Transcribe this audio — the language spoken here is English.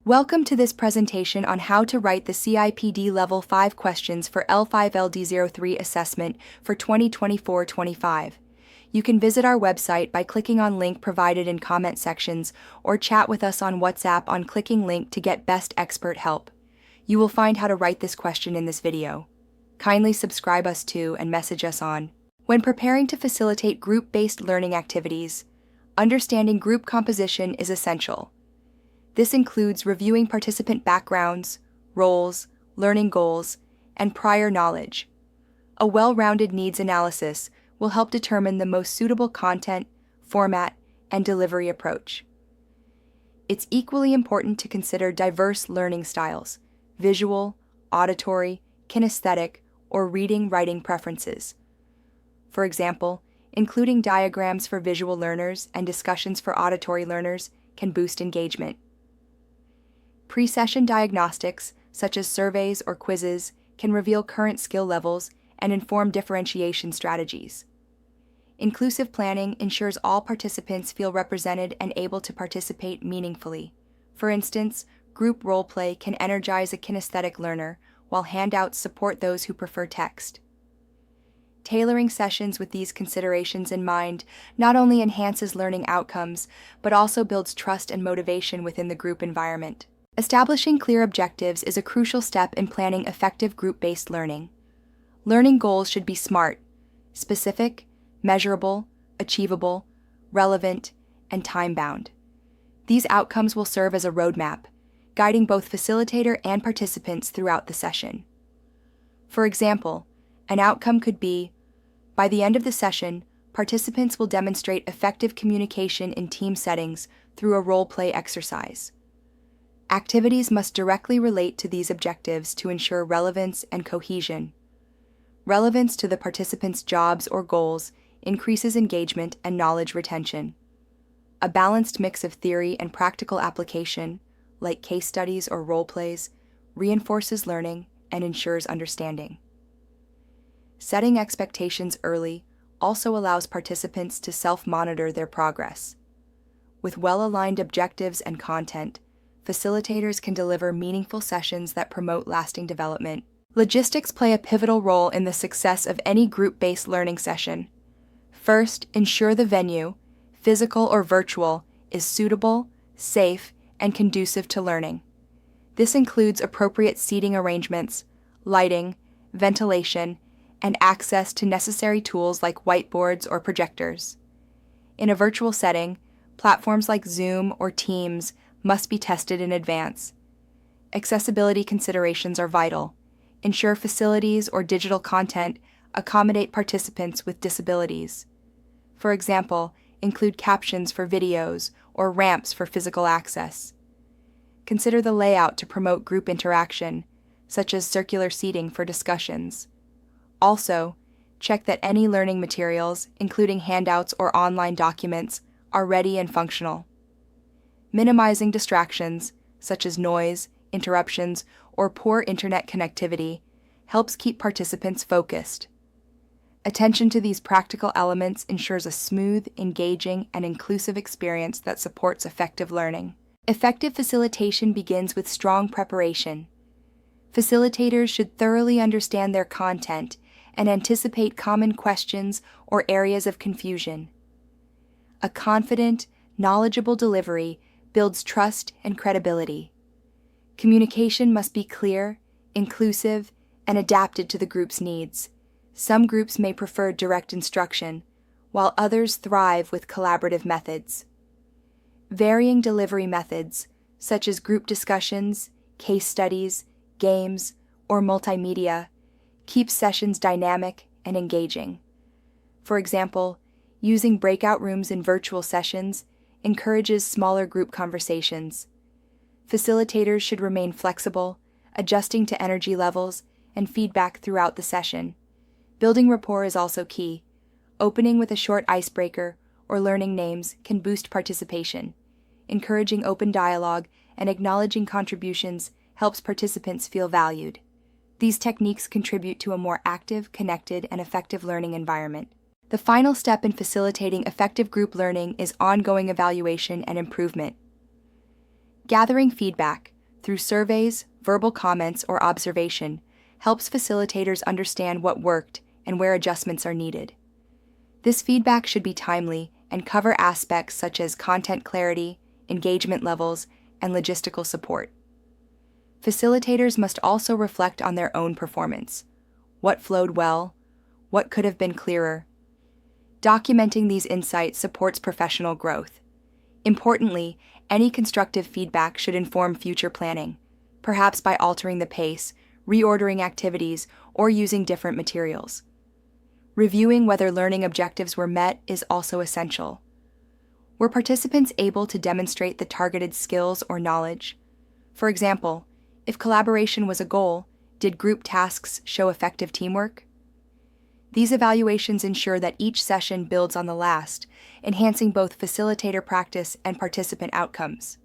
Welcome to this presentation on how to write the CIPD Level 5 questions for L5LD03 assessment for 2024-25. You can visit our website by clicking on link provided in comment sections or chat with us on WhatsApp on clicking link to get best expert help. You will find how to write this question in this video. Kindly subscribe us to and message us on. When preparing to facilitate group-based learning activities, understanding group composition is essential. This includes reviewing participant backgrounds, roles, learning goals, and prior knowledge. A well-rounded needs analysis will help determine the most suitable content, format, and delivery approach. It's equally important to consider diverse learning styles, visual, auditory, kinesthetic, or reading-writing preferences. For example, including diagrams for visual learners and discussions for auditory learners can boost engagement. Pre-session diagnostics, such as surveys or quizzes, can reveal current skill levels and inform differentiation strategies. Inclusive planning ensures all participants feel represented and able to participate meaningfully. For instance, group role play can energize a kinesthetic learner, while handouts support those who prefer text. Tailoring sessions with these considerations in mind not only enhances learning outcomes, but also builds trust and motivation within the group environment. Establishing clear objectives is a crucial step in planning effective group-based learning. Learning goals should be SMART, specific, measurable, achievable, relevant, and time-bound. These outcomes will serve as a roadmap, guiding both facilitator and participants throughout the session. For example, an outcome could be, by the end of the session, participants will demonstrate effective communication in team settings through a role-play exercise. Activities must directly relate to these objectives to ensure relevance and cohesion. Relevance to the participants' jobs or goals increases engagement and knowledge retention. A balanced mix of theory and practical application, like case studies or role plays, reinforces learning and ensures understanding. Setting expectations early also allows participants to self-monitor their progress. With well-aligned objectives and content, facilitators can deliver meaningful sessions that promote lasting development. Logistics play a pivotal role in the success of any group-based learning session. First, ensure the venue, physical or virtual, is suitable, safe, and conducive to learning. This includes appropriate seating arrangements, lighting, ventilation, and access to necessary tools like whiteboards or projectors. In a virtual setting, platforms like Zoom or Teams must be tested in advance. Accessibility considerations are vital. Ensure facilities or digital content accommodate participants with disabilities. For example, include captions for videos or ramps for physical access. Consider the layout to promote group interaction, such as circular seating for discussions. Also, check that any learning materials, including handouts or online documents, are ready and functional. Minimizing distractions, such as noise, interruptions, or poor internet connectivity, helps keep participants focused. Attention to these practical elements ensures a smooth, engaging, and inclusive experience that supports effective learning. Effective facilitation begins with strong preparation. Facilitators should thoroughly understand their content and anticipate common questions or areas of confusion. A confident, knowledgeable delivery builds trust and credibility. Communication must be clear, inclusive, and adapted to the group's needs. Some groups may prefer direct instruction, while others thrive with collaborative methods. Varying delivery methods, such as group discussions, case studies, games, or multimedia, keep sessions dynamic and engaging. For example, using breakout rooms in virtual sessions encourages smaller group conversations. Facilitators should remain flexible, adjusting to energy levels and feedback throughout the session. Building rapport is also key. Opening with a short icebreaker or learning names can boost participation. Encouraging open dialogue and acknowledging contributions helps participants feel valued. These techniques contribute to a more active, connected, and effective learning environment. The final step in facilitating effective group learning is ongoing evaluation and improvement. Gathering feedback, through surveys, verbal comments, or observation, helps facilitators understand what worked and where adjustments are needed. This feedback should be timely and cover aspects such as content clarity, engagement levels, and logistical support. Facilitators must also reflect on their own performance. What flowed well? What could have been clearer? Documenting these insights supports professional growth. Importantly, any constructive feedback should inform future planning, perhaps by altering the pace, reordering activities, or using different materials. Reviewing whether learning objectives were met is also essential. Were participants able to demonstrate the targeted skills or knowledge? For example, if collaboration was a goal, did group tasks show effective teamwork? These evaluations ensure that each session builds on the last, enhancing both facilitator practice and participant outcomes.